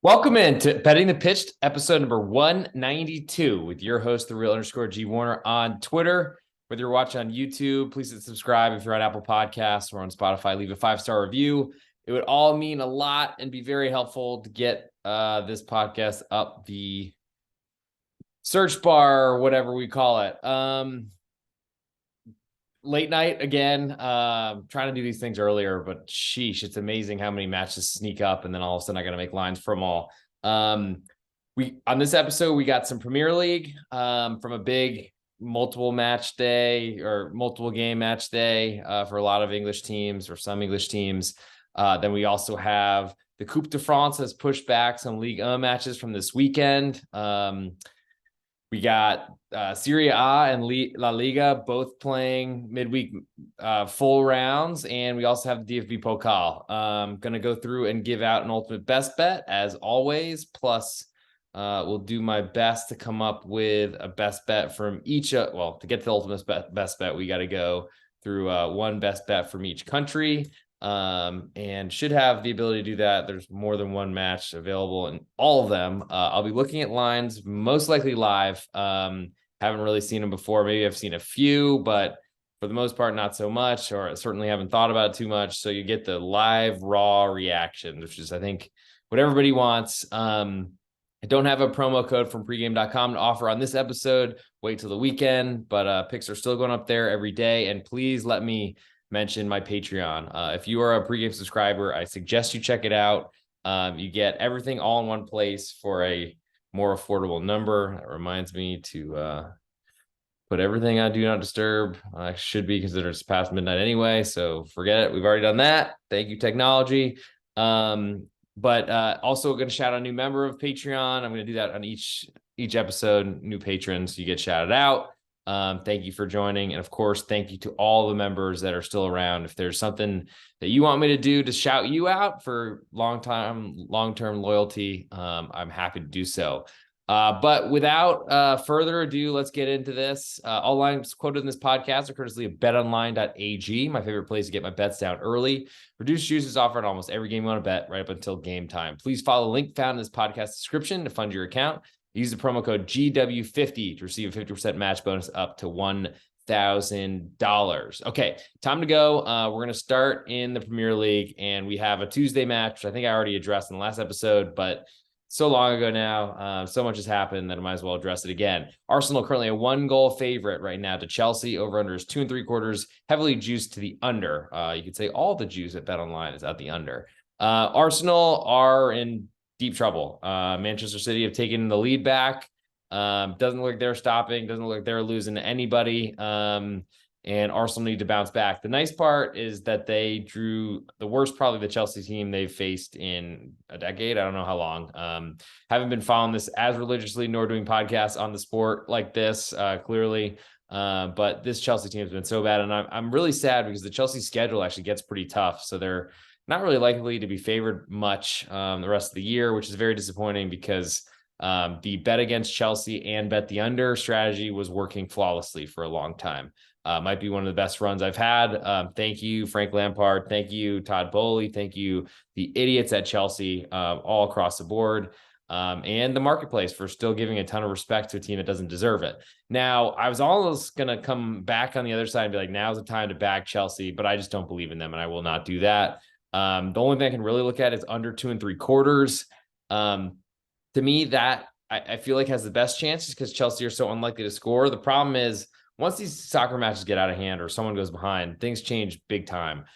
Welcome in to Betting the Pitched, episode number 192 with your host, the real underscore G Warner on Twitter. Whether you're watching on YouTube, please hit subscribe. If you're on Apple Podcasts or on Spotify, leave a 5-star review. It would all mean a lot and be very helpful to get this podcast up the search bar or whatever we call it. Late night again, trying to do these things earlier, but sheesh, it's amazing how many matches sneak up and then all of a sudden I got to make lines from all. We on this episode, we got some Premier League from a big multiple match day or multiple game match day for a lot of English teams or some English teams. Then we also have the Coupe de France has pushed back some Ligue 1 matches from this weekend. We got Serie A and La Liga both playing midweek full rounds, and we also have the DFB Pokal. Going to go through and give out an ultimate best bet as always. Plus, we'll do my best to come up with a best bet from each. To get to the ultimate best bet, we got to go through one best bet from each country. And should have the ability to do that. There's more than one match available in all of them. I'll be looking at lines, most likely live. Haven't really seen them before. Maybe I've seen a few, but for the most part, not so much, or I certainly haven't thought about it too much. So you get the live, raw reaction, which is, I think, what everybody wants. I don't have a promo code from pregame.com to offer on this episode. Wait till the weekend, but picks are still going up there every day. And please let me mention my Patreon. If you are a pregame subscriber, I suggest you check it out. You get everything all in one place for a more affordable number. That reminds me to put everything on Do Not Disturb. I should be considered it's past midnight anyway, so forget it. We've already done that. Thank you, technology. But also going to shout out a new member of Patreon. I'm going to do that on each episode. New patrons, you get shouted out. Thank you for joining. And of course, thank you to all the members that are still around. If there's something that you want me to do to shout you out for long-term loyalty, I'm happy to do so. But without further ado, let's get into this. All lines quoted in this podcast are courtesy of betonline.ag, my favorite place to get my bets down early. Reduced juice is offered on almost every game you want to bet right up until game time. Please follow the link found in this podcast description to fund your account. Use the promo code GW50 to receive a 50% match bonus up to $1,000. Okay, time to go. We're going to start in the Premier League, and we have a Tuesday match, which I think I already addressed in the last episode, but so long ago now, so much has happened that I might as well address it again. Arsenal currently a 1-goal favorite right now to Chelsea. Over-under is 2 3/4, heavily juiced to the under. You could say all the juice at BetOnline is at the under. Arsenal are in deep trouble. Manchester City have taken the lead back. Doesn't look like they're stopping. Doesn't look like they're losing to anybody. And Arsenal need to bounce back. The nice part is that they drew the worst, probably the Chelsea team they've faced in a decade. I don't know how long. Haven't been following this as religiously, nor doing podcasts on the sport like this, clearly. But this Chelsea team has been so bad. And I'm really sad because the Chelsea schedule actually gets pretty tough. So they're not really likely to be favored much the rest of the year, which is very disappointing because the bet against Chelsea and bet the under strategy was working flawlessly for a long time. Might be one of the best runs I've had. Thank you, Frank Lampard. Thank you, Todd Bowley. Thank you, the idiots at Chelsea, all across the board, and the marketplace for still giving a ton of respect to a team that doesn't deserve it. Now, I was almost going to come back on the other side and be like, now's the time to back Chelsea, but I just don't believe in them, and I will not do that. The only thing I can really look at is under 2 3/4. To me, that I feel like has the best chances because Chelsea are so unlikely to score. The problem is once these soccer matches get out of hand or someone goes behind, things change big time.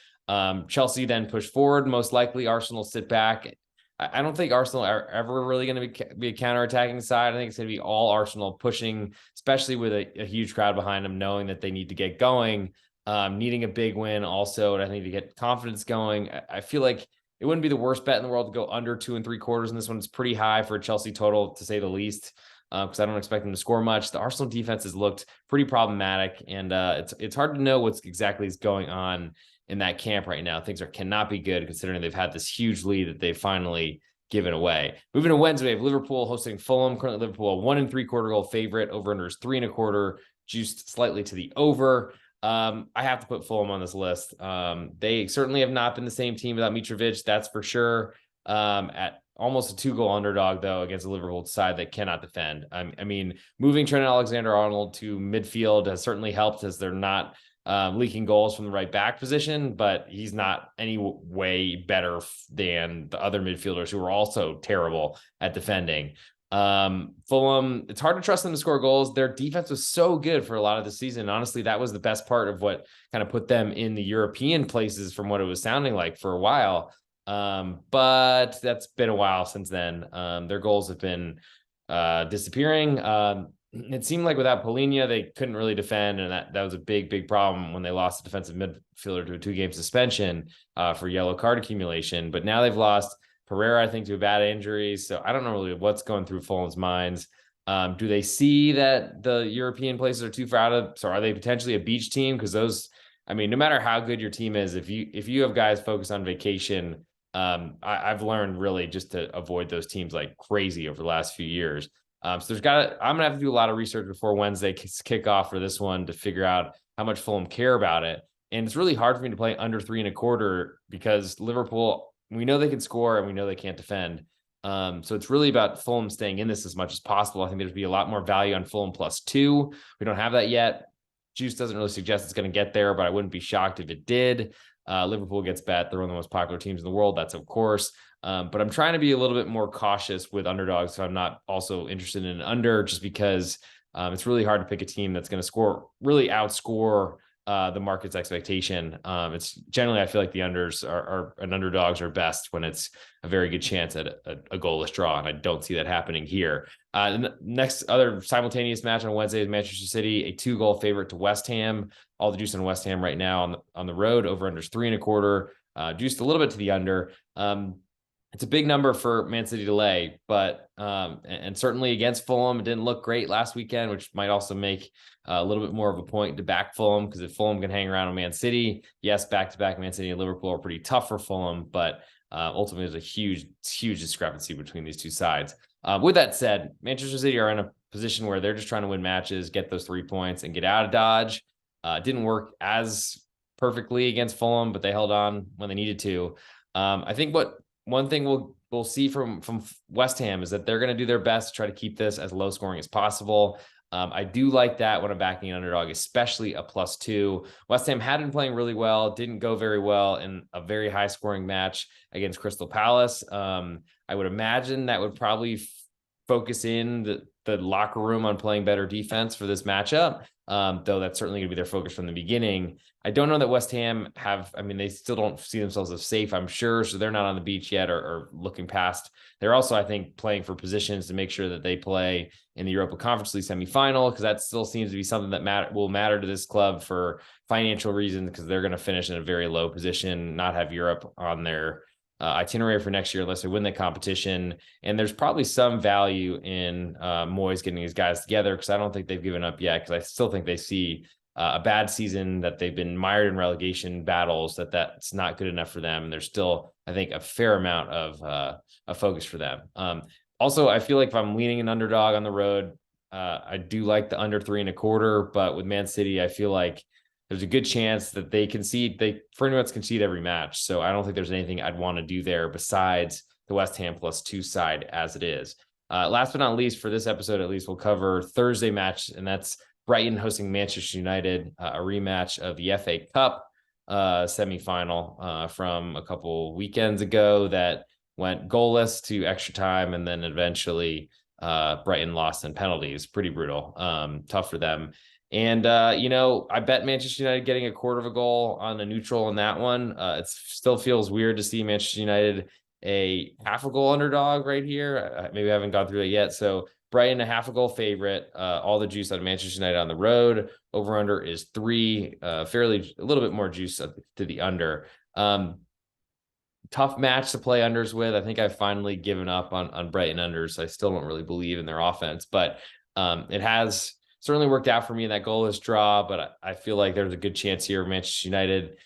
Chelsea then push forward. Most likely Arsenal sit back. I don't think Arsenal are ever really going to be a counterattacking side. I think it's going to be all Arsenal pushing, especially with a huge crowd behind them, knowing that they need to get going. Needing a big win also, and I think to get confidence going. I feel like it wouldn't be the worst bet in the world to go under 2 3/4 in this one. It's pretty high for a Chelsea total, to say the least, because I don't expect them to score much. The Arsenal defense has looked pretty problematic, and it's hard to know what's exactly is going on in that camp right now. Things cannot be good considering they've had this huge lead that they've finally given away. Moving to Wednesday, we have Liverpool hosting Fulham. Currently, Liverpool a 1 3/4 goal favorite. Over under is 3 1/4, juiced slightly to the over. I have to put Fulham on this list. They certainly have not been the same team without Mitrovic, that's for sure. At almost a 2-goal underdog, though, against a Liverpool side that cannot defend. I mean, moving Trent Alexander-Arnold to midfield has certainly helped, as they're not leaking goals from the right back position, but he's not any way better than the other midfielders who are also terrible at defending. Fulham, it's hard to trust them to score goals. Their defense was so good for a lot of the season. Honestly, that was the best part of what kind of put them in the European places from what it was sounding like for a while. But that's been a while since then. Their goals have been disappearing. It seemed like without Polina, they couldn't really defend, and that was a big problem when they lost the defensive midfielder to a 2-game suspension for yellow card accumulation. But now they've lost Pereira, I think, to a bad injury. So I don't know really what's going through Fulham's minds. Do they see that the European places are too far out of? So are they potentially a beach team? Because those, I mean, no matter how good your team is, if you have guys focused on vacation, I've learned really just to avoid those teams like crazy over the last few years. So I'm gonna have to do a lot of research before Wednesday kick off for this one to figure out how much Fulham care about it. And it's really hard for me to play under 3.25 because Liverpool, we know they can score and we know they can't defend. So it's really about Fulham staying in this as much as possible. I think there'd be a lot more value on Fulham +2. We don't have that yet. Juice doesn't really suggest it's going to get there, but I wouldn't be shocked if it did. Liverpool gets bet. They're one of the most popular teams in the world. That's of course. But I'm trying to be a little bit more cautious with underdogs. So I'm not also interested in an under, just because it's really hard to pick a team that's going to really outscore the market's expectation. It's generally, I feel like the unders and underdogs are best when it's a very good chance at a goalless draw. And I don't see that happening here. The next other simultaneous match on Wednesday is Manchester City, a 2-goal favorite to West Ham. All the juice on West Ham right now on the road, over under 3.25, juiced a little bit to the under. It's a big number for Man City to lay, but and certainly against Fulham, it didn't look great last weekend, which might also make a little bit more of a point to back Fulham, because if Fulham can hang around on Man City, yes, back-to-back Man City and Liverpool are pretty tough for Fulham, but ultimately there's a huge discrepancy between these two sides. With that said, Manchester City are in a position where they're just trying to win matches, get those 3 points, and get out of Dodge. It didn't work as perfectly against Fulham, but they held on when they needed to. I think one thing we'll see from West Ham is that they're going to do their best to try to keep this as low scoring as possible. I do like that when I'm backing an underdog, especially a +2. West Ham had been playing really well, didn't go very well in a very high scoring match against Crystal Palace. I would imagine that would probably focus in the locker room on playing better defense for this matchup, though that's certainly going to be their focus from the beginning. I don't know that West Ham they still don't see themselves as safe, I'm sure, so they're not on the beach yet or looking past. They're also, I think, playing for positions to make sure that they play in the Europa Conference League semifinal, because that still seems to be something that will matter to this club for financial reasons, because they're going to finish in a very low position, not have Europe on their itinerary for next year unless they win the competition. And there's probably some value in Moyes getting these guys together, because I don't think they've given up yet, because I still think they see a bad season, that they've been mired in relegation battles, that's not good enough for them. And there's still, I think, a fair amount of a focus for them. Also, I feel like if I'm leaning an underdog on the road, I do like the under 3.25, but with Man City, I feel like there's a good chance that they pretty much concede every match. So I don't think there's anything I'd want to do there besides the West Ham +2 side as it is. Last but not least, for this episode, at least, we'll cover Thursday match, and that's Brighton hosting Manchester United, a rematch of the FA Cup semifinal from a couple weekends ago that went goalless to extra time, and then eventually Brighton lost in penalties. Pretty brutal. Tough for them. And, I bet Manchester United getting a quarter of a goal on a neutral in that one. It still feels weird to see Manchester United a half a goal underdog right here. Maybe I haven't gone through it yet. So Brighton, a half a goal favorite. All the juice on Manchester United on the road. Over under is 3. A little bit more juice to the under. Tough match to play unders with. I think I've finally given up on Brighton unders. I still don't really believe in their offense, but it has certainly worked out for me in that goalless draw. But I feel like there's a good chance here of Manchester United.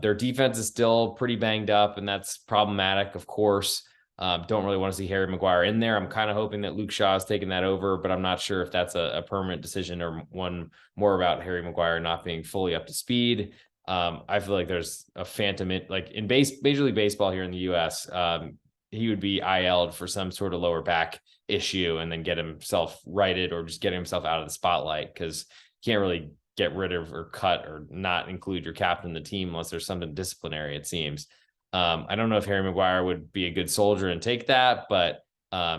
Their defense is still pretty banged up, and that's problematic, of course. Don't really want to see Harry Maguire in there. I'm kind of hoping that Luke Shaw is taking that over, but I'm not sure if that's a permanent decision or one more about Harry Maguire not being fully up to speed. I feel like there's a phantom, like in Major League Baseball here in the US. he would be IL'd for some sort of lower back issue and then get himself righted or just get himself out of the spotlight, because you can't really get rid of or cut or not include your captain in the team unless there's something disciplinary, it seems. I don't know if Harry Maguire would be a good soldier and take that, but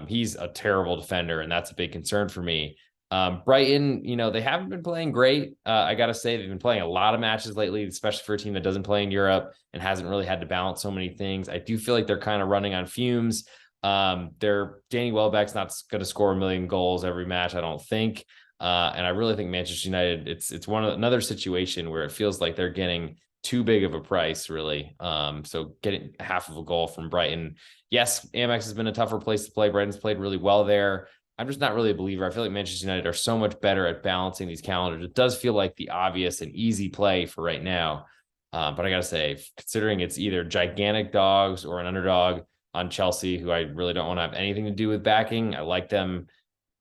he's a terrible defender, and that's a big concern for me. Brighton, they haven't been playing great. I got to say, they've been playing a lot of matches lately, especially for a team that doesn't play in Europe and hasn't really had to balance so many things. I do feel like they're kind of running on fumes. Danny Welbeck's not going to score a million goals every match, I don't think. And I really think Manchester United, it's another situation where it feels like they're getting too big of a price, really. So getting half of a goal from Brighton. Yes, Amex has been a tougher place to play. Brighton's played really well there. I'm just not really a believer. I feel like Manchester United are so much better at balancing these calendars. It does feel like the obvious and easy play for right now. But I got to say, considering it's either gigantic dogs or an underdog on Chelsea, who I really don't want to have anything to do with backing, I like them.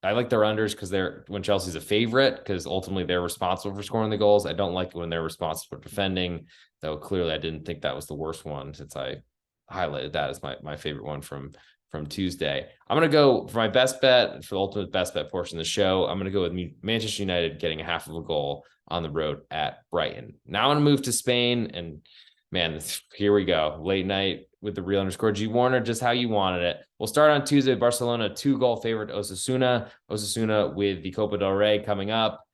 I like their unders because when Chelsea's a favorite, because ultimately they're responsible for scoring the goals. I don't like it when they're responsible for defending, though clearly I didn't think that was the worst one, since I highlighted that as my favorite one from Tuesday. I'm going to go for my best bet, for the ultimate best bet portion of the show. I'm going to go with Manchester United getting a half of a goal on the road at Brighton. Now I'm going to move to Spain, and man, here we go. Late night with the real_G Warner, just how you wanted it. We'll start on Tuesday. Barcelona 2-goal favorite Osasuna. Osasuna with the Copa del Rey coming up.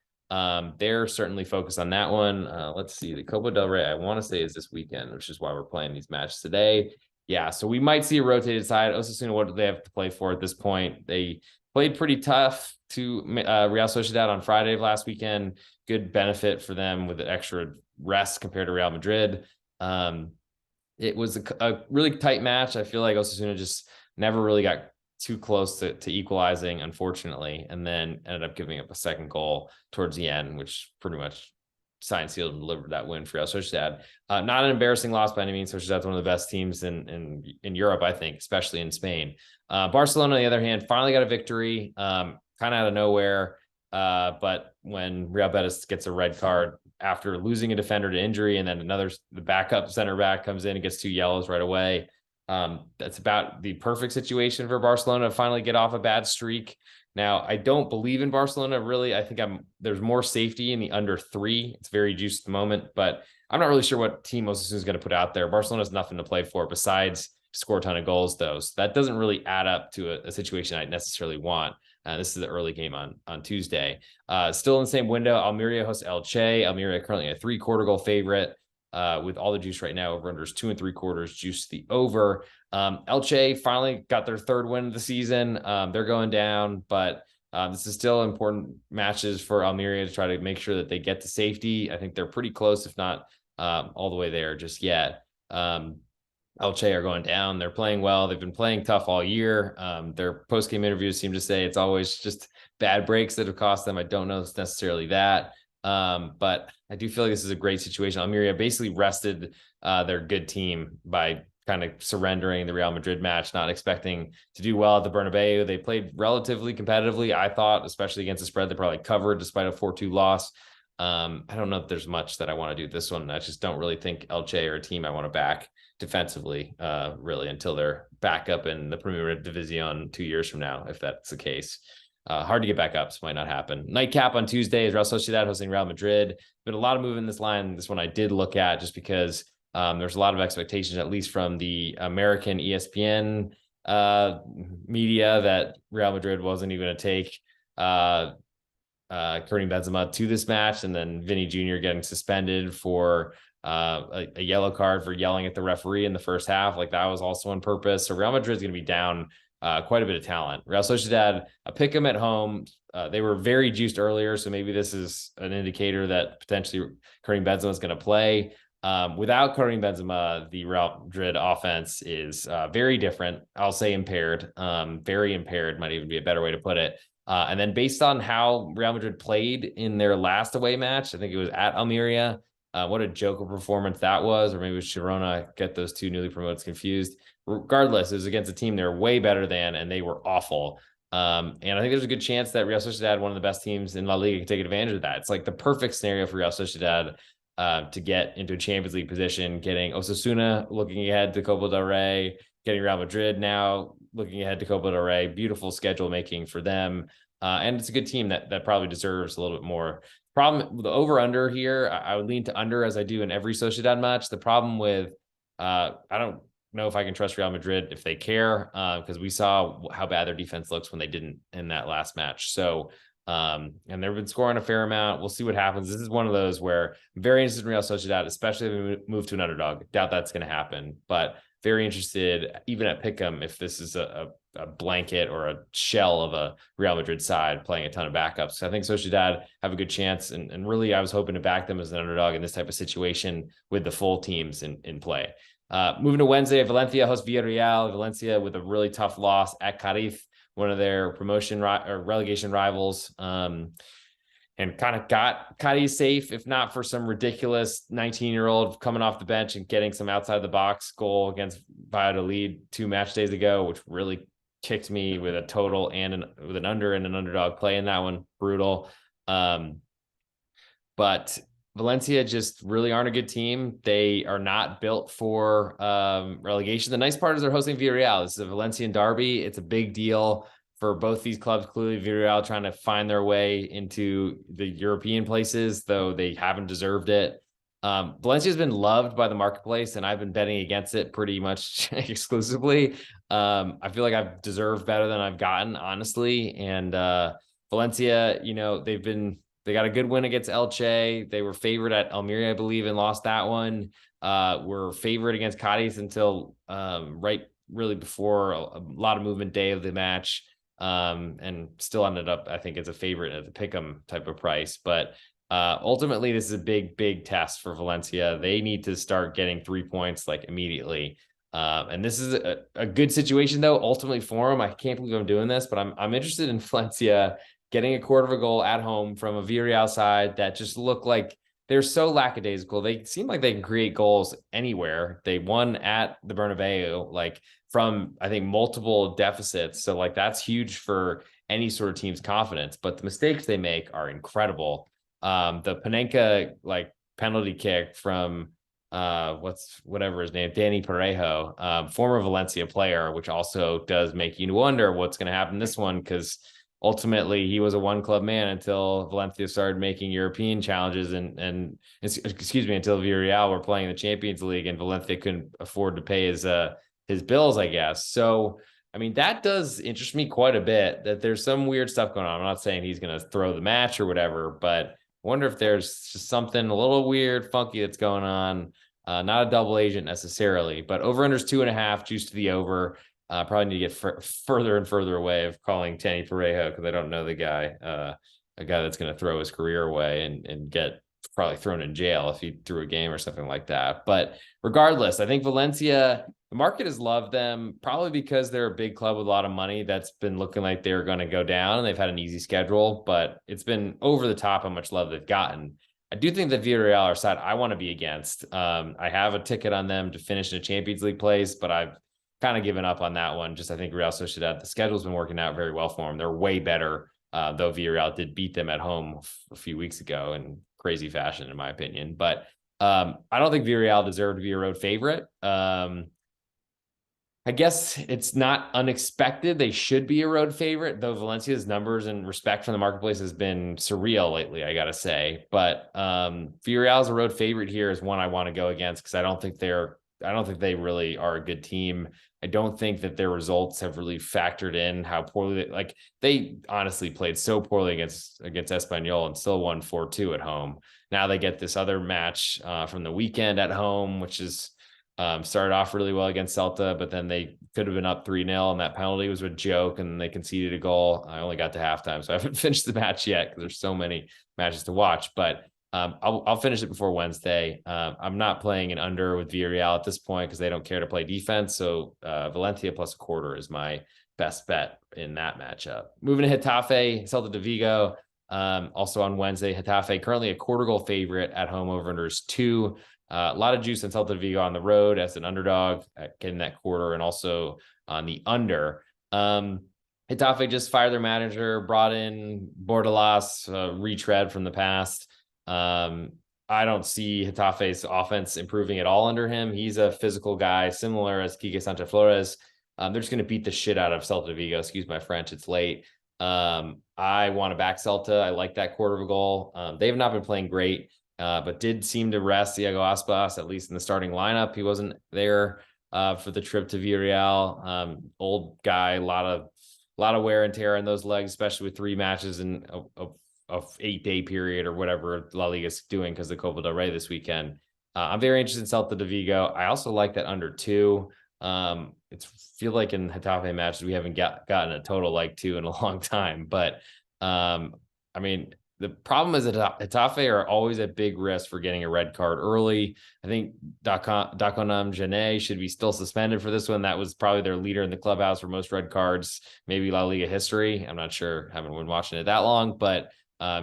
They're certainly focused on that one. Let's see. The Copa del Rey, I want to say, is this weekend, which is why we're playing these matches today. Yeah, so we might see a rotated side. Osasuna, what do they have to play for at this point? They played pretty tough to Real Sociedad on Friday of last weekend. Good benefit for them with an extra rest compared to Real Madrid. It was a really tight match. I feel like Osasuna just never really got too close to equalizing, unfortunately, and then ended up giving up a second goal towards the end, which pretty much signed, sealed, and delivered that win for Real Sociedad. Not an embarrassing loss by any means. Sociedad's one of the best teams in Europe, I think, especially in Spain. Barcelona, on the other hand, finally got a victory, kind of out of nowhere. But when Real Betis gets a red card after losing a defender to injury, and then the backup center back comes in and gets 2 yellows right away. That's about the perfect situation for Barcelona to finally get off a bad streak. Now, I don't believe in Barcelona, really. I think there's more safety in the under 3. It's very juiced at the moment, but I'm not really sure what team Osasuna is going to put out there. Barcelona has nothing to play for besides score a ton of goals, though. So that doesn't really add up to a situation I necessarily want. This is the early game on Tuesday. Still in the same window, Almeria hosts Elche. Almeria currently a 3/4 goal favorite. With all the juice right now, over unders 2 3/4, juice the over. Elche finally got their 3rd win of the season. They're going down, but this is still important matches for Almeria to try to make sure that they get to safety. I think they're pretty close, if not all the way there just yet. Elche are going down. They're playing well. They've been playing tough all year. Their post-game interviews seem to say it's always just bad breaks that have cost them. I don't know if it's necessarily that. But I do feel like this is a great situation. Almeria basically rested their good team by kind of surrendering the Real Madrid match, not expecting to do well at the Bernabeu. They played relatively competitively, I thought, especially against the spread. They probably covered despite a 4-2 loss. I don't know if there's much that I want to do this one. I just don't really think Elche are a team I want to back defensively, really, until they're back up in the Primera División 2 years from now, if that's the case. Hard to get back up, so might not happen. Nightcap on Tuesday is Real Sociedad hosting Real Madrid. Been a lot of movement in this line. This one I did look at just because there's a lot of expectations, at least from the American ESPN media, that Real Madrid wasn't even going to take Karim Benzema to this match, and then Vinny Jr. getting suspended for a yellow card for yelling at the referee in the first half. Like, that was also on purpose. So Real Madrid's going to be down quite a bit of talent. Real Sociedad, a pick 'em at home. They were very juiced earlier, so maybe this is an indicator that potentially Karim Benzema is going to play. Without Karim Benzema, the Real Madrid offense is very different. I'll say impaired, very impaired, might even be a better way to put it. And then based on how Real Madrid played in their last away match, I think it was at Almeria. What a joke of performance that was, or maybe it was Girona. Get those two newly promoted confused. Regardless, it was against a team they're way better than, and they were awful. And I think there's a good chance that Real Sociedad, one of the best teams in La Liga, can take advantage of that. It's like the perfect scenario for Real Sociedad to get into a Champions League position, getting Osasuna looking ahead to Copa del Rey, getting Real Madrid now, looking ahead to Copa del Rey, beautiful schedule making for them. And it's a good team that probably deserves a little bit more. Problem, the over under here, I would lean to under as I do in every Sociedad match. The problem with, I don't know if I can trust Real Madrid if they care, because we saw how bad their defense looks when they didn't in that last match. So, and they've been scoring a fair amount. We'll see what happens. This is one of those where I'm very interested in Real Sociedad, especially if we move to an underdog. Doubt that's going to happen, but very interested even at Pick'em if this is a blanket or a shell of a Real Madrid side playing a ton of backups. So I think Sociedad have a good chance. And really, I was hoping to back them as an underdog in this type of situation with the full teams in play. Moving to Wednesday, Valencia hosts Villarreal. Valencia with a really tough loss at Cadiz, one of their promotion or relegation rivals. And kind of got Cadiz safe, if not for some ridiculous 19-year-old coming off the bench and getting some outside the box goal against Valladolid 2 match days ago, which really kicked me with a total and with an under and an underdog play in that one. Brutal. But Valencia just really aren't a good team. They are not built for relegation. The nice part is they're hosting Villarreal. This is a Valencian derby. It's a big deal for both these clubs. Clearly, Villarreal trying to find their way into the European places, though they haven't deserved it. Valencia has been loved by the marketplace, and I've been betting against it pretty much exclusively. I feel like I've deserved better than I've gotten, honestly. And Valencia, they got a good win against Elche. They were favored at Almeria, I believe, and lost that one. Were favored against Cadiz until right really before a lot of movement day of the match. And still ended up, I think, as a favorite at the pick'em type of price. But ultimately, this is a big test for Valencia. They need to start getting 3 points like immediately. And this is a good situation, though, ultimately for them. I can't believe I'm doing this, but I'm interested in Valencia getting a quarter of a goal at home from a Villarreal side that just look like they're so lackadaisical. They seem like they can create goals anywhere. They won at the Bernabeu, like from, I think, multiple deficits. So like that's huge for any sort of team's confidence, but the mistakes they make are incredible. The Panenka like penalty kick from whatever his name, Danny Parejo, former Valencia player, which also does make you wonder what's going to happen this one, because ultimately he was a one club man until Valencia started making European challenges and until Villarreal were playing the Champions League and Valencia couldn't afford to pay his bills, I guess. So, I mean, that does interest me quite a bit, that there's some weird stuff going on. I'm not saying he's going to throw the match or whatever, but I wonder if there's just something a little weird, funky that's going on. Not a double agent necessarily, but over under is 2.5, juice to the over. Probably need to get further and further away of calling Danny Parejo, because I don't know the guy, a guy that's going to throw his career away and get probably thrown in jail if he threw a game or something like that. But regardless, I think Valencia, the market has loved them, probably because they're a big club with a lot of money that's been looking like they're going to go down, and they've had an easy schedule, but it's been over the top how much love they've gotten. I do think that Villarreal are a side I want to be against. I have a ticket on them to finish in a Champions League place, but I've kind of given up on that one. Just I think Real Sociedad, the schedule's been working out very well for them. They're way better, though Villarreal did beat them at home a few weeks ago in crazy fashion, in my opinion. But I don't think Villarreal deserve to be a road favorite. I guess it's not unexpected. They should be a road favorite, though Valencia's numbers and respect from the marketplace has been surreal lately, I got to say. But Villarreal as a road favorite here is one I want to go against, because I don't think they really are a good team. I don't think that their results have really factored in how poorly they honestly played so poorly against Espanyol and still won 4-2 at home. Now they get this other match from the weekend at home, which is started off really well against Celta, but then they could have been up 3-0 and that penalty was a joke and they conceded a goal. I only got to halftime, so I haven't finished the match yet because there's so many matches to watch, but I'll finish it before Wednesday. I'm not playing an under with Villarreal at this point because they don't care to play defense. So Valencia plus a quarter is my best bet in that matchup. Moving to Getafe, Celta de Vigo. Also on Wednesday, Getafe currently a quarter goal favorite at home, over unders 2. A lot of juice in Celta de Vigo on the road as an underdog, getting that quarter, and also on the under. Getafe just fired their manager, brought in Bordalas, retread from the past. I don't see Getafe's offense improving at all under him. He's a physical guy, similar as Quique Sanchez Flores. They're just going to beat the shit out of Celta Vigo. Excuse my French. It's late. I want to back Celta. I like that quarter of a goal. They have not been playing great, but did seem to rest Iago Aspas, at least in the starting lineup. He wasn't there for the trip to Villarreal. Old guy, a lot of wear and tear in those legs, especially with 3 matches in a 8-day period or whatever La Liga is doing because of Copa del Rey this weekend. I'm very interested in Celta de Vigo. I also like that under 2. It's feel like in Getafe matches we haven't gotten a total like 2 in a long time, but I mean, the problem is that Getafe are always at big risk for getting a red card early. I think Dakonam Jane should be still suspended for this one. That was probably their leader in the clubhouse for most red cards, maybe La Liga history. I'm not sure, haven't been watching it that long, but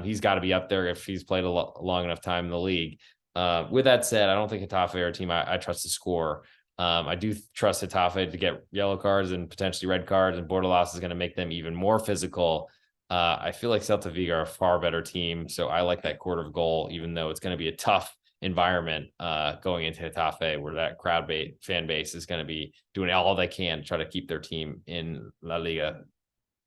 he's got to be up there if he's played a long enough time in the league. With that said, I don't think Getafe are a team I trust to score. I do trust Getafe to get yellow cards and potentially red cards, and Bordalas is going to make them even more physical. I feel like Celta Vigo are a far better team, so I like that quarter of goal, even though it's going to be a tough environment going into Getafe, where that fan base is going to be doing all they can to try to keep their team in La Liga,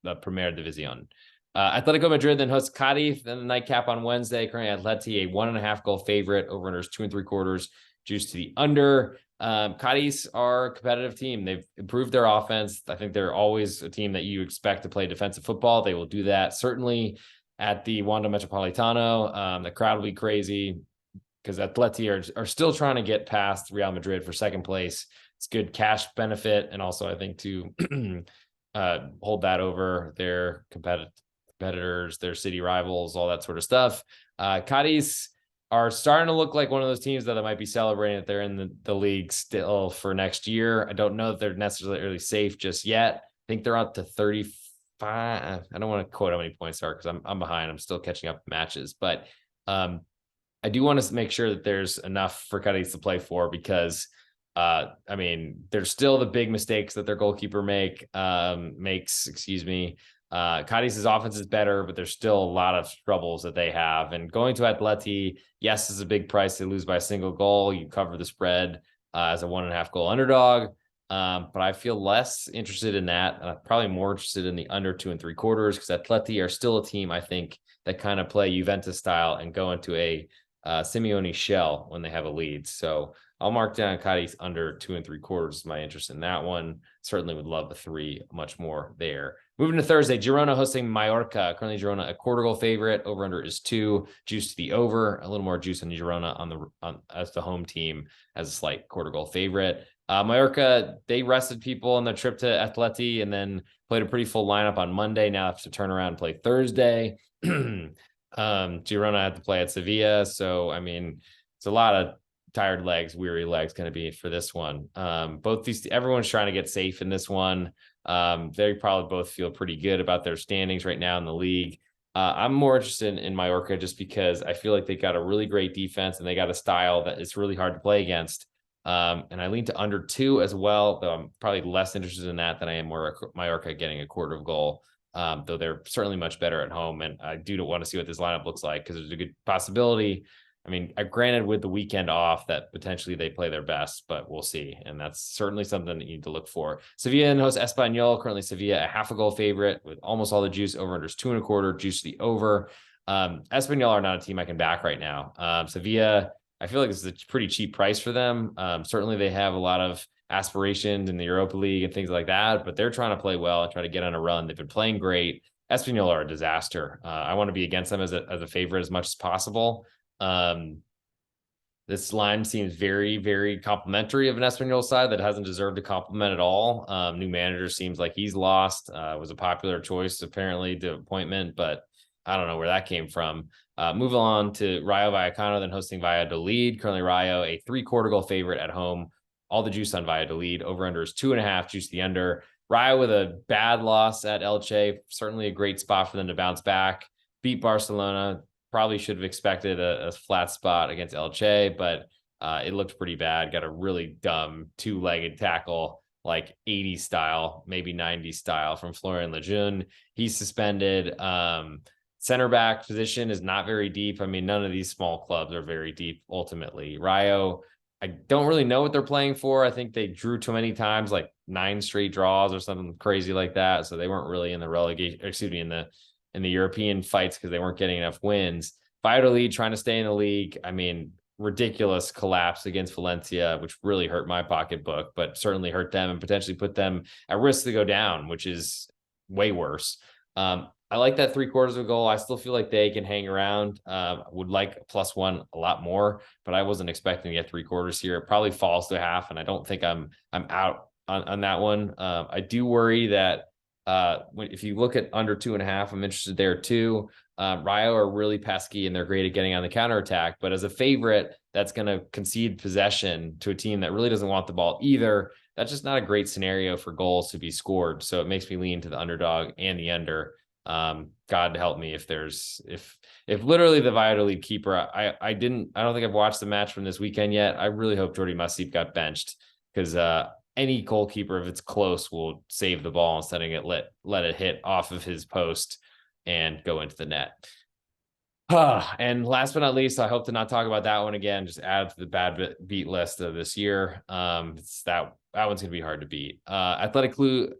the Primera División. Atletico Madrid then hosts Cadiz, then the nightcap on Wednesday. Currently, Atleti a 1.5 goal favorite. Over unders 2 3/4, juice to the under. Cadiz are a competitive team. They've improved their offense. I think they're always a team that you expect to play defensive football. They will do that certainly at the Wanda Metropolitano. The crowd will be crazy because Atleti are still trying to get past Real Madrid for second place. It's good cash benefit, and also I think to hold that over their competitors, their city rivals, all that sort of stuff. Cadiz are starting to look like one of those teams that might be celebrating that they're in the league still for next year. I don't know that they're necessarily safe just yet. I think they're up to 35. I don't want to quote how many points are because I'm behind. I'm still catching up matches, but I do want to make sure that there's enough for Cadiz to play for, because I mean, there's still the big mistakes that their goalkeeper makes. Cadiz's offense is better, but there's still a lot of troubles that they have. And going to Atleti, yes, is a big price. They lose by a single goal. You cover the spread as a 1.5 goal underdog. But I feel less interested in that. I'm probably more interested in the under 2 3/4, because Atleti are still a team, I think, that kind of play Juventus style and go into a Simeone shell when they have a lead. So I'll mark down Cadiz under 2 3/4. My interest in that one. Certainly would love the 3 much more there. Moving to Thursday, Girona hosting Mallorca. Currently, Girona a quarter goal favorite. Over under is 2. Juice to the over. A little more juice on Girona as the home team as a slight quarter goal favorite. Mallorca, they rested people on their trip to Atleti and then played a pretty full lineup on Monday. Now have to turn around and play Thursday. Girona had to play at Sevilla, so I mean, it's a lot of tired legs, weary legs going to be for this one. Everyone's trying to get safe in this one. They probably both feel pretty good about their standings right now in the league. I'm more interested in Mallorca just because I feel like they got a really great defense and they got a style that is really hard to play against. And I lean to under 2 as well, though I'm probably less interested in that than I am Mallorca getting a quarter of goal. Though they're certainly much better at home. And I do want to see what this lineup looks like, because there's a good possibility. I mean, granted, with the weekend off, that potentially they play their best, but we'll see. And that's certainly something that you need to look for. Sevilla and host Espanyol. Currently, Sevilla a 0.5 goal favorite with almost all the juice. Over unders 2 1/4, juice the over. Espanyol are not a team I can back right now. Sevilla, I feel like this is a pretty cheap price for them. Certainly, they have a lot of aspirations in the Europa League and things like that, but they're trying to play well and try to get on a run. They've been playing great. Espanyol are a disaster. I want to be against them as a favorite as much as possible. This line seems very, very complimentary of an Espanyol side that hasn't deserved a compliment at all. New manager seems like he's lost. Was a popular choice, apparently, to appointment, but I don't know where that came from. Move on to Rayo Vallecano, then hosting Valladolid. Currently, Rayo a 3/4 goal favorite at home. All the juice on Valladolid. Over under is 2.5, juice the under. Rayo with a bad loss at Elche. Certainly a great spot for them to bounce back. Beat Barcelona. Probably should have expected a flat spot against Elche, but it looked pretty bad. Got a really dumb 2-legged tackle, like 80s style, maybe 90s style from Florian Lejeune. He's suspended. Center back position is not very deep. I mean, none of these small clubs are very deep ultimately. Rayo, I don't really know what they're playing for. I think they drew too many times, like 9 straight draws or something crazy like that. So they weren't really in the relegation, excuse me, in the European fights because they weren't getting enough wins. Valladolid trying to stay in the league. I mean, ridiculous collapse against Valencia, which really hurt my pocketbook, but certainly hurt them and potentially put them at risk to go down, which is way worse. I like that 3/4 of a goal. I still feel like they can hang around. Would like +1 a lot more, but I wasn't expecting to get 3/4 here. It probably falls to half, and I don't think I'm out on that one. I do worry that if you look at under 2.5, I'm interested there too. Rayo are really pesky and they're great at getting on the counterattack, but as a favorite that's going to concede possession to a team that really doesn't want the ball either, that's just not a great scenario for goals to be scored. So it makes me lean to the underdog and the under. God help me if literally the Valladolid keeper, I don't think I've watched the match from this weekend yet. I really hope Jordi Masip got benched because any goalkeeper, if it's close, will save the ball instead of let it hit off of his post and go into the net. And last but not least, I hope to not talk about that one again. Just add to the bad beat list of this year. It's that one's gonna be hard to beat. Athletic Club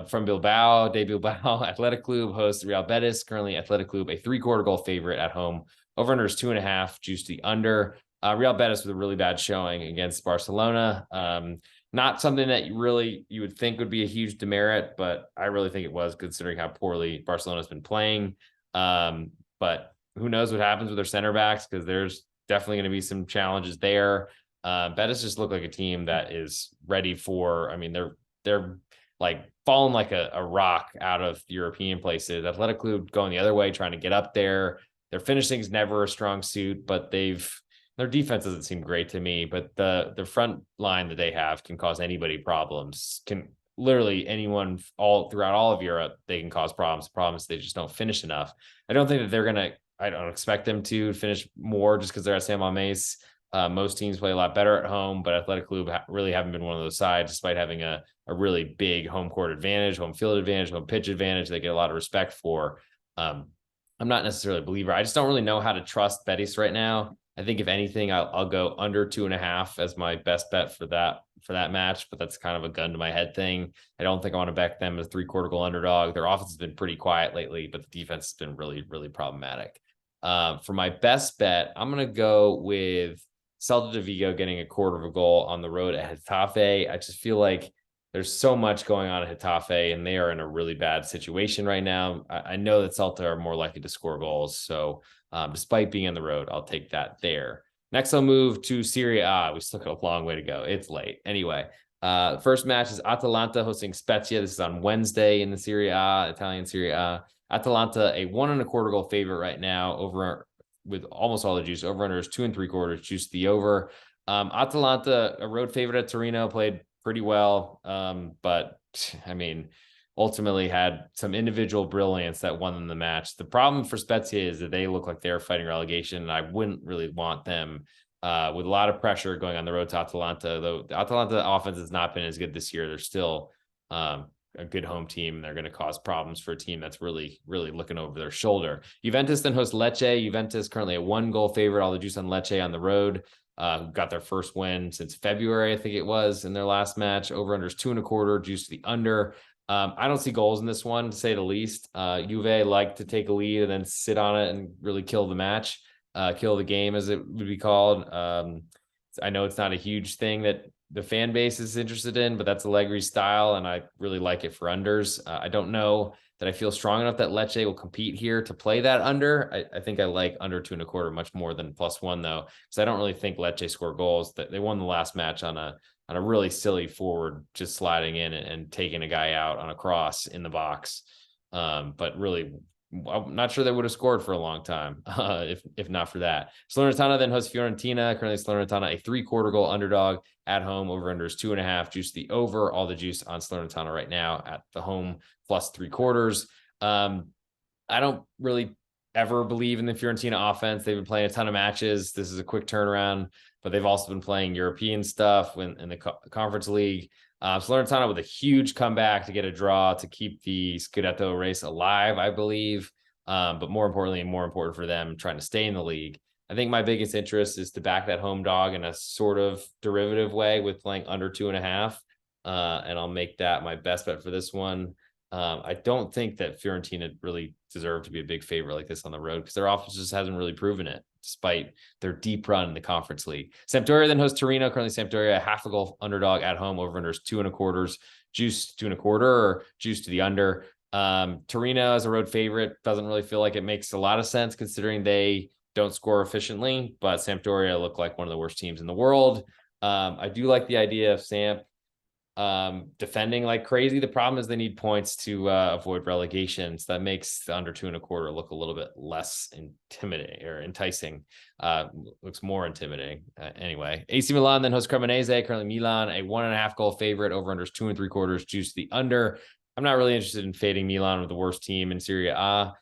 from Bilbao, de Bilbao, Athletic Club hosts Real Betis. Currently, Athletic Club a 3/4 goal favorite at home. Over under is 2.5. Juice to the under. Real Betis with a really bad showing against Barcelona. Not something that you would think would be a huge demerit, but I really think it was considering how poorly Barcelona's been playing. But who knows what happens with their center backs because there's definitely going to be some challenges there. Betis just look like a team that is ready for. I mean, they're like falling like a rock out of European places. Athletic Club going the other way, trying to get up there. Their finishing is never a strong suit, but their defense doesn't seem great to me. But the front line that they have can cause anybody problems. Can literally anyone throughout all of Europe, they can cause problems. The problem is they just don't finish enough. I don't think that I don't expect them to finish more just because they're at San Mamés. Most teams play a lot better at home, but Athletic Club really haven't been one of those sides, despite having a really big home court advantage, home field advantage, home pitch advantage. They get a lot of respect for. I'm not necessarily a believer. I just don't really know how to trust Betis right now. I think if anything, I'll go under 2.5 as my best bet for that match, but that's kind of a gun to my head thing. I don't think I want to back them as 3/4 goal underdog. Their offense has been pretty quiet lately, but the defense has been really, really problematic. For my best bet, I'm going to go with Celta de Vigo getting 1/4 goal on the road at Getafe. I just feel like there's so much going on at Getafe, and they are in a really bad situation right now. I know that Celta are more likely to score goals, so despite being on the road, I'll take that there. Next, I'll move to Serie A. We still got a long way to go. It's late. Anyway, first match is Atalanta hosting Spezia. This is on Wednesday in the Serie A, Italian Serie A. Atalanta, a 1.25 goal favorite right now, over with almost all the juice. Over under is 2 3/4. Juice the over. Atalanta, a road favorite at Torino, played pretty well. But I mean, ultimately had some individual brilliance that won them the match. The problem for Spezia is that they look like they're fighting relegation, and I wouldn't really want them with a lot of pressure going on the road to Atalanta. Though the Atalanta offense has not been as good this year, they're still a good home team. They're going to cause problems for a team that's really, really looking over their shoulder. Juventus then hosts Lecce. Juventus currently a 1 goal favorite. All the juice on Lecce on the road. Got their first win since February, I think it was, in their last match. Over under is 2 1/4. Juice to the under. I don't see goals in this one, to say the least. Juve like to take a lead and then sit on it and really kill the match, kill the game, as it would be called. I know it's not a huge thing that the fan base is interested in, but that's Allegri's style, and I really like it for unders. I don't know that I feel strong enough that Lecce will compete here to play that under. I think I like under 2 1/4 much more than +1 though, because I don't really think Lecce score goals. That they won the last match on a really silly forward, just sliding in and taking a guy out on a cross in the box. But really, I'm not sure they would have scored for a long time if not for that. Salernitana then hosts Fiorentina. Currently, Salernitana a 3/4 goal underdog at home. Over under is 2.5. Juice the over. All the juice on Salernitana right now at the home +3/4. I don't really ever believe in the Fiorentina offense. They've been playing a ton of matches. This is a quick turnaround, but they've also been playing European stuff in the Conference League. Salernitana with a huge comeback to get a draw to keep the Scudetto race alive, I believe. But more importantly, and more important for them trying to stay in the league, I think my biggest interest is to back that home dog in a sort of derivative way with playing under 2.5. And I'll make that my best bet for this one. I don't think that Fiorentina really deserve to be a big favorite like this on the road because their offense just hasn't really proven it, despite their deep run in the Conference League. Sampdoria then hosts Torino. Currently, Sampdoria a half a goal underdog at home. Over-unders 2.25, juice 2.25, or juice to the under. Torino as a road favorite doesn't really feel like it makes a lot of sense considering they don't score efficiently, but Sampdoria look like one of the worst teams in the world. I do like the idea of Samp defending like crazy. The problem is they need points to avoid relegation, so that makes the under 2.25 look a little bit less intimidating or enticing. Looks more intimidating. Anyway, AC Milan then hosts Cremonese. Currently Milan a 1.5 goal favorite. Over-unders 2.75, juice the under. I'm not really interested in fading Milan with the worst team in Serie A.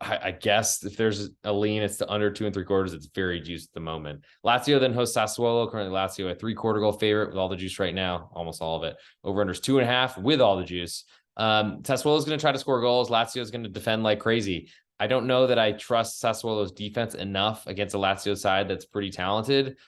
I guess if there's a lean, it's the under 2.75. It's very juiced at the moment. Lazio then hosts Sassuolo. Currently, Lazio a 3/4 goal favorite with all the juice right now, almost all of it. Over-unders 2.5 with all the juice. Sassuolo is going to try to score goals. Lazio is going to defend like crazy. I don't know that I trust Sassuolo's defense enough against a Lazio side that's pretty talented.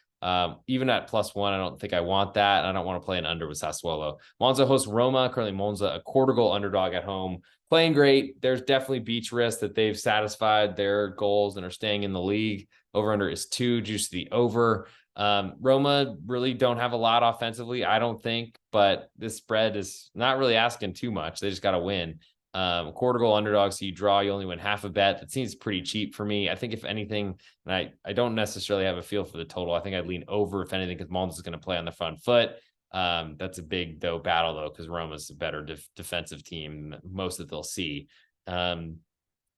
Even at +1, I don't think I want that. I don't want to play an under with Sassuolo. Monza hosts Roma. Currently, Monza a 1/4 goal underdog at home. Playing great. There's definitely beach risk that they've satisfied their goals and are staying in the league. Over-under is 2, juice the over. Roma really don't have a lot offensively, I don't think, but this spread is not really asking too much. They just got to win. 1/4 goal underdog, so you draw, you only win half a bet. That seems pretty cheap for me. I think if anything, and I don't necessarily have a feel for the total. I think I'd lean over if anything because Monza is going to play on the front foot. That's a big battle though because Roma's a better defensive team most that they'll see. I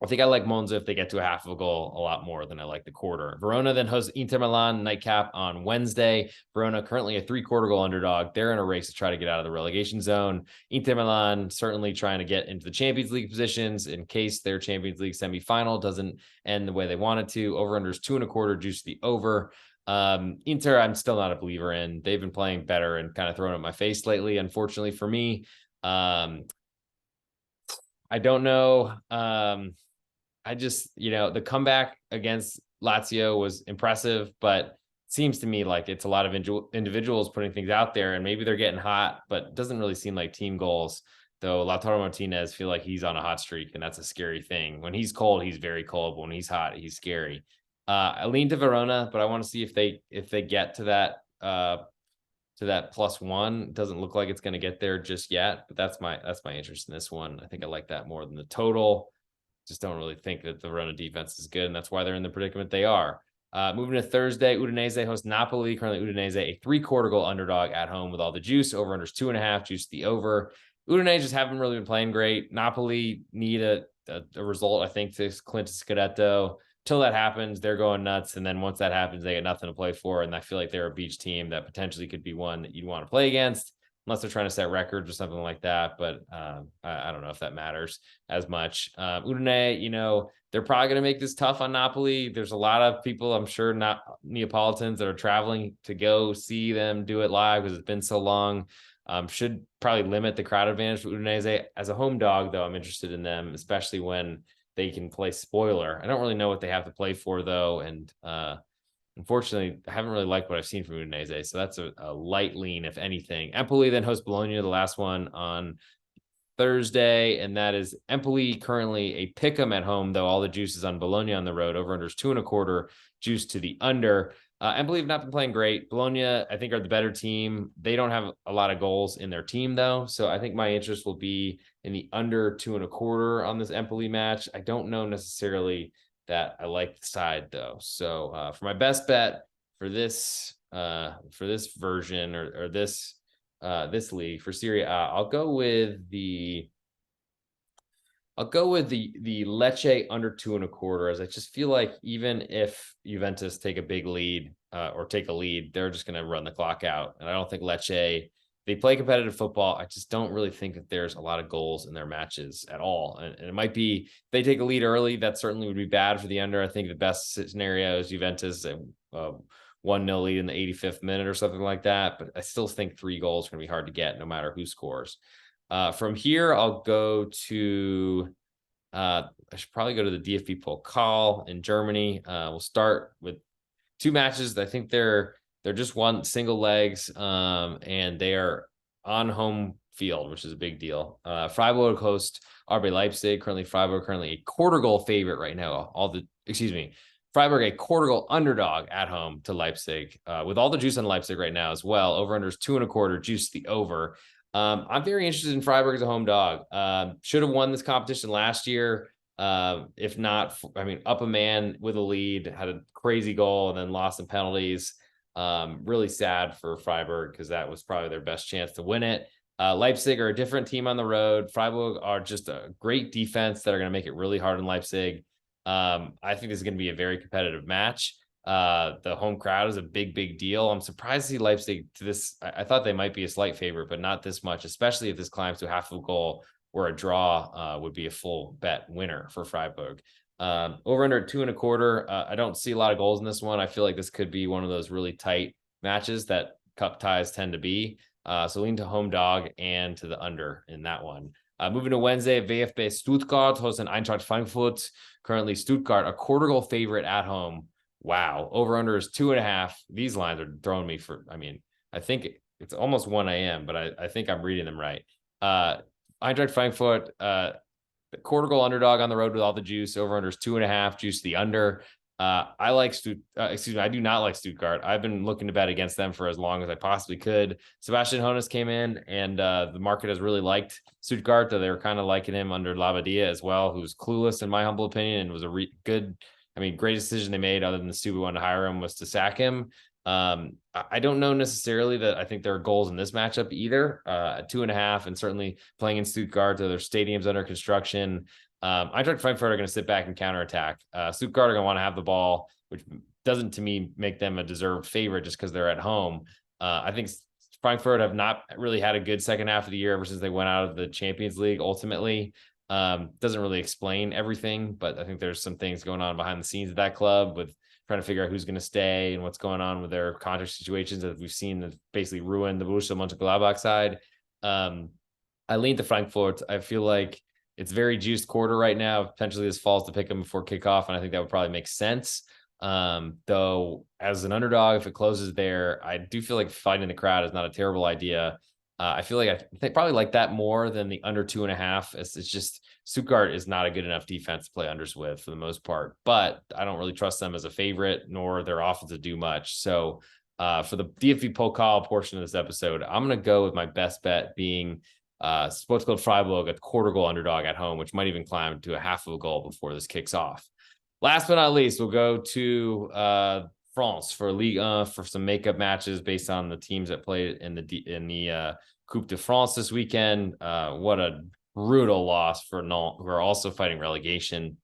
think I like Monza if they get to a half of a goal a lot more than I like the 1/4. Verona then hosts Inter Milan nightcap on Wednesday. Verona currently a 3/4 goal underdog. They're in a race to try to get out of the relegation zone. Inter Milan certainly trying to get into the Champions League positions in case their Champions League semifinal doesn't end the way they want it to. Over-unders 2.25, juice the over. Inter, I'm still not a believer in. They've been playing better and kind of throwing it in my face lately, unfortunately for me. I don't know. I just, the comeback against Lazio was impressive, but it seems to me like it's a lot of individuals putting things out there and maybe they're getting hot, but it doesn't really seem like team goals, though Lautaro Martinez feel like he's on a hot streak and that's a scary thing. When he's cold, he's very cold. But when he's hot, he's scary. I lean to Verona, but I want to see if they get to that +1. It doesn't look like it's going to get there just yet, but that's my interest in this one. I think I like that more than the total. Just don't really think that the Verona defense is good, and that's why they're in the predicament they are. Moving to Thursday, Udinese hosts Napoli. Currently, Udinese a 3/4 goal underdog at home with all the juice. Over-unders 2.5, juice the over. Udinese just haven't really been playing great. Napoli need a result, I think, to clinch Scudetto. Till that happens, they're going nuts, and then once that happens, they get nothing to play for, and I feel like they're a beach team that potentially could be one that you'd want to play against, unless they're trying to set records or something like that. But I don't know if that matters as much. Udine, they're probably going to make this tough on Napoli. There's a lot of people, I'm sure, not Neapolitans that are traveling to go see them do it live because it's been so long. Should probably limit the crowd advantage for Udinese. As a home dog, though, I'm interested in them, especially when they can play spoiler. I don't really know what they have to play for, though, and unfortunately, I haven't really liked what I've seen from Udinese, so that's a light lean, if anything. Empoli then hosts Bologna, the last one on Thursday, and that is Empoli currently a pick'em at home, though all the juice is on Bologna on the road. Over-unders 2.25, juice to the under. Empoli have not been playing great. Bologna, I think, are the better team. They don't have a lot of goals in their team, though, so I think my interest will be in the under 2.25 on this Empoli match. I don't know necessarily that I like the side, though. So for my best bet for this version or this league for Serie A, I'll go with the Lecce under 2.25, as I just feel like even if Juventus take a big lead or take a lead, they're just going to run the clock out. And I don't think Lecce, they play competitive football. I just don't really think that there's a lot of goals in their matches at all. And it might be if they take a lead early, that certainly would be bad for the under. I think the best scenario is Juventus 1-0 lead in the 85th minute or something like that. But I still think 3 goals are going to be hard to get no matter who scores. From here, I'll go to I should probably go to the DFB Pokal in Germany. We'll start with two matches. I think they're just one single legs, and they are on home field, which is a big deal. Freiburg host RB Leipzig. Freiburg currently a quarter goal favorite right now. Freiburg a quarter goal underdog at home to Leipzig, with all the juice on Leipzig right now as well. Over under is 2.25, juice the over. I'm very interested in Freiburg as a home dog. Should have won this competition last year. If not, up a man with a lead, had a crazy goal and then lost in penalties. Really sad for Freiburg because that was probably their best chance to win it. Leipzig are a different team on the road. Freiburg are just a great defense that are going to make it really hard in Leipzig. I think this is going to be a very competitive match. The home crowd is a big deal. I'm surprised to see Leipzig to this. I thought they might be a slight favorite, but not this much, especially if this climbs to half of a goal, where a draw would be a full bet winner for Freiburg. Over under 2.25. I don't see a lot of goals in this one. I feel like this could be one of those really tight matches that cup ties tend to be. So lean to home dog and to the under in that one. Moving to Wednesday, VfB Stuttgart hosting Eintracht Frankfurt. Currently Stuttgart, a quarter goal favorite at home. Wow. Over under is 2.5. These lines are throwing me for, I think it's almost 1 a.m., but I think I'm reading them right. Eintracht Frankfurt, the quarter goal underdog on the road with all the juice. Over under is 2.5, juice the under. I do not like Stuttgart. I've been looking to bet against them for as long as I possibly could. Sebastian Hoeneß came in, and the market has really liked Stuttgart, though they were kind of liking him under Labadia as well, who's clueless in my humble opinion, and was a great decision they made, other than the stupid one to hire him, was to sack him. I don't know necessarily that I think there are goals in this matchup either. At 2.5, and certainly playing in Stuttgart, their stadium's under construction. Eintracht Frankfurt are going to sit back and counterattack. Stuttgart are going to want to have the ball, which doesn't, to me, make them a deserved favorite just because they're at home. I think Frankfurt have not really had a good second half of the year ever since they went out of the Champions League. Ultimately, doesn't really explain everything, but I think there's some things going on behind the scenes of that club with trying to figure out who's going to stay and what's going on with their contract situations that we've seen that basically ruined the Borussia Mönchengladbach side. I lean to Frankfurt. I feel like it's very juiced quarter right now. Potentially this falls to pick them before kickoff, and I think that would probably make sense. Though as an underdog, if it closes there, I do feel like fighting the crowd is not a terrible idea. I feel like I probably like that more than the under 2.5. It's just Stuttgart is not a good enough defense to play unders with for the most part, but I don't really trust them as a favorite, nor their offense to do much. So for the DFB Pokal portion of this episode, I'm going to go with my best bet being Sports Club Freiburg, a quarter goal underdog at home, which might even climb to a half of a goal before this kicks off. Last but not least, we'll go to France for Ligue for some makeup matches based on the teams that played in the Coupe de France this weekend. What a brutal loss for Nantes, who are also fighting relegation.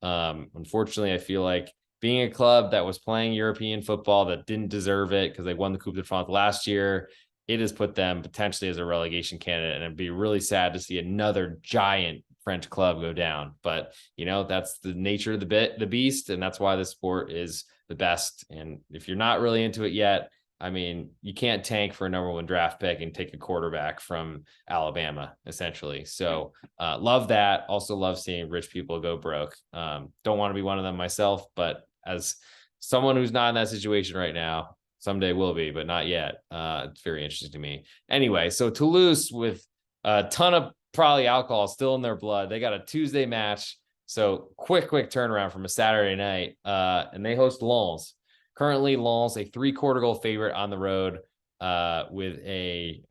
Unfortunately, I feel like being a club that was playing European football that didn't deserve it because they won the Coupe de France last year, it has put them potentially as a relegation candidate, and it'd be really sad to see another giant French club go down. But that's the nature of the beast, and that's why this sport is the best. And if you're not really into it yet, you can't tank for a number 1 draft pick and take a quarterback from Alabama, essentially. So love that. Also love seeing rich people go broke. Don't want to be one of them myself, but as someone who's not in that situation right now, someday will be, but not yet. It's very interesting to me. Anyway, so Toulouse, with a ton of probably alcohol still in their blood, they got a Tuesday match. So quick turnaround from a Saturday night, and they host Lens. Currently, Lens a 3/4 goal favorite on the road, with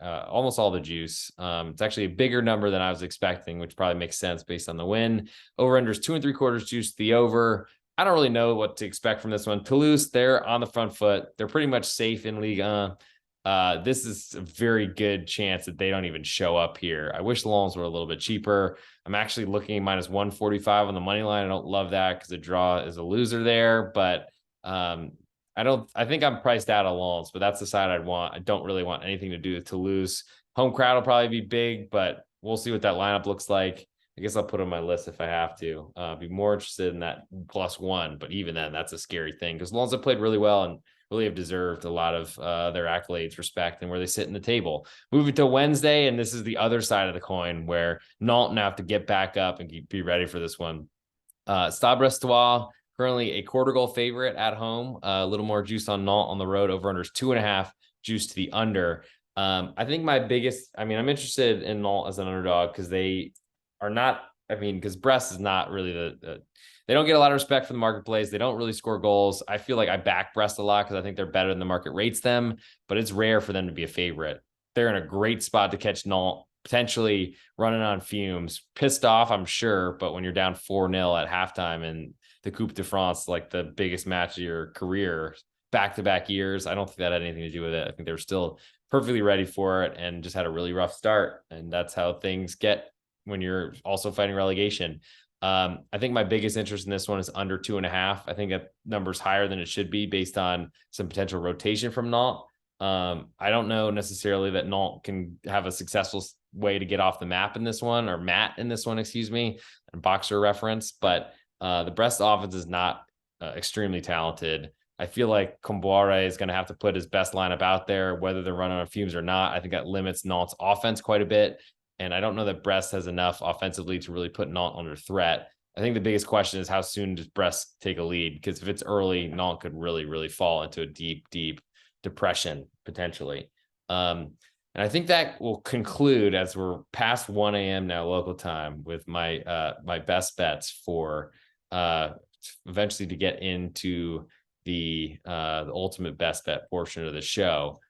almost all the juice. It's actually a bigger number than I was expecting, which probably makes sense based on the win. Over under is 2 3/4 juice the over. I don't really know what to expect from this one. Toulouse, they're on the front foot. They're pretty much safe in Ligue 1. This is a very good chance that they don't even show up here. I wish Lens were a little bit cheaper. I'm actually looking at minus 145 on the money line. I don't love that because the draw is a loser there, but I think I'm priced out of Lens, but that's the side I'd want. I don't really want anything to do with Toulouse. Home crowd will probably be big, but we'll see what that lineup looks like. I guess I'll put on my list if I have to. Be more interested in that +1, but even then, that's a scary thing because Lens have played really well and really have deserved a lot of their accolades, respect, and where they sit in the table. Moving to Wednesday, and this is the other side of the coin where Nantes now have to get back up and be ready for this one. Stade Brestois, currently a quarter goal favorite at home. A little more juice on Nantes on the road. Over under is 2.5, juice to the under. I think I'm interested in Nantes as an underdog because they are not, because Brest is not really they don't get a lot of respect from the marketplace. They don't really score goals. I feel like I back Brest a lot because I think they're better than the market rates them, but it's rare for them to be a favorite. They're in a great spot to catch Nantes, potentially running on fumes, pissed off, I'm sure, but when you're down 4-0 at halftime in the Coupe de France, like the biggest match of your career, back-to-back years, I don't think that had anything to do with it. I think they were still perfectly ready for it and just had a really rough start. And that's how things get when you're also fighting relegation. I think my biggest interest in this one is under 2.5. I think that number's higher than it should be based on some potential rotation from Nantes. I don't know necessarily that Nantes can have a successful way to get off the map in this one, or mat in this one, excuse me, and boxer reference, but the Brest offense is not extremely talented. I feel like Comboire is going to have to put his best lineup out there, whether they're running on fumes or not. I think that limits Nantes' offense quite a bit. And I don't know that Brest has enough offensively to really put Nantes under threat. I think the biggest question is how soon does Brest take a lead? Because if it's early, Nantes could really, really fall into a deep, deep depression potentially. And I think that will conclude as we're past 1 a.m. now local time with my my best bets for eventually to get into the ultimate best bet portion of the show.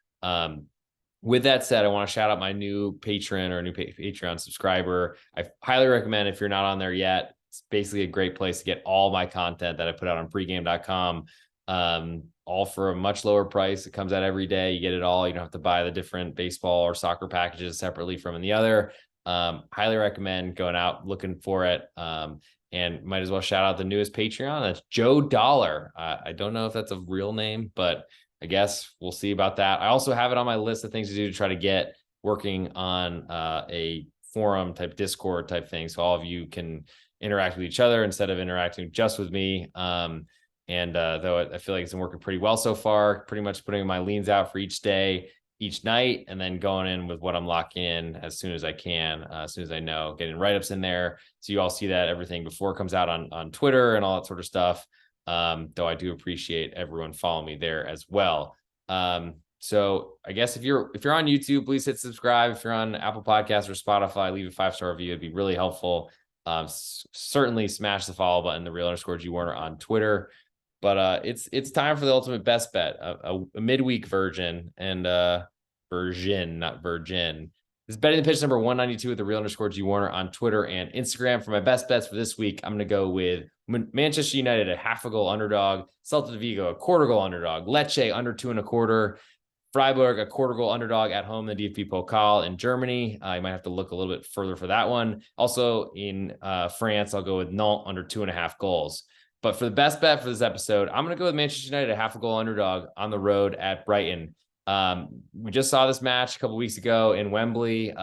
With that said, I want to shout out my new patron or new Patreon subscriber. I highly recommend, if you're not on there yet, it's basically a great place to get all my content that I put out on pregame.com, all for a much lower price. It comes out every day. You get it all. You don't have to buy the different baseball or soccer packages separately from the other. Highly recommend going out, looking for it. And might as well shout out the newest Patreon. That's Joe Dollar. I don't know if that's a real name, but I guess we'll see about that. I also have it on my list of things to do to try to get working on a forum type Discord type thing. So all of you can interact with each other instead of interacting just with me. Though I feel like it's been working pretty well so far, pretty much putting my leans out for each day, each night, and then going in with what I'm locking in as soon as I can, as soon as I know, getting write-ups in there. So you all see that everything before it comes out on Twitter and all that sort of stuff. Though I do appreciate everyone following me there as well. So I guess if you're on YouTube, please hit subscribe. If you're on Apple Podcasts or Spotify, leave a 5-star review. It'd be really helpful. Certainly smash the follow button, the real_G Warner on Twitter. But it's time for the ultimate best bet, a midweek version and not virgin. This is betting the pitch number 192 with the real_G Warner on Twitter and Instagram. For my best bets for this week, I'm going to go with Manchester United, a half-a-goal underdog, Celta de Vigo, a quarter-goal underdog, Lecce under 2.25, Freiburg, a quarter-goal underdog at home in the DFB Pokal in Germany. You might have to look a little bit further for that one. Also in France, I'll go with Nantes under 2.5 goals. But for the best bet for this episode, I'm going to go with Manchester United, a half-a-goal underdog on the road at Brighton. We just saw this match a couple weeks ago in Wembley.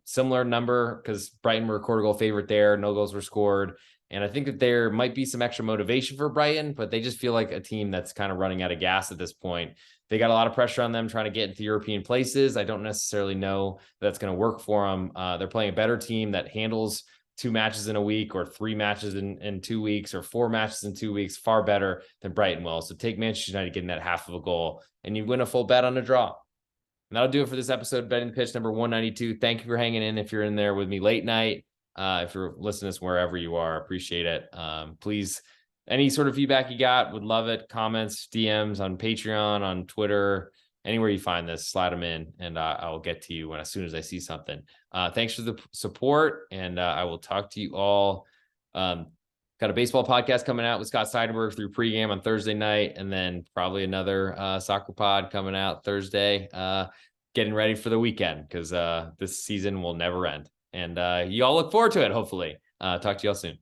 Similar number because Brighton were a quarter goal favorite there. No goals were scored. And I think that there might be some extra motivation for Brighton, but they just feel like a team that's kind of running out of gas at this point. They got a lot of pressure on them trying to get into European places. I don't necessarily know that's going to work for them. They're playing a better team that handles 2 matches in a week or 3 matches in 2 weeks or 4 matches in 2 weeks, far better than Brighton will. So take Manchester United getting that half of a goal and you win a full bet on a draw. And that'll do it for this episode, betting the pitch number 192. Thank you for hanging in. If you're in there with me late night, if you're listening to this wherever you are, appreciate it. Please, any sort of feedback you got, would love it. Comments, DMs on Patreon, on Twitter, anywhere you find this, slide them in and I'll get to you as soon as I see something. Thanks for the support and I will talk to you all. Got a baseball podcast coming out with Scott Seidenberg through pregame on Thursday night, and then probably another soccer pod coming out Thursday, getting ready for the weekend because this season will never end. And you all look forward to it, hopefully. Talk to you all soon.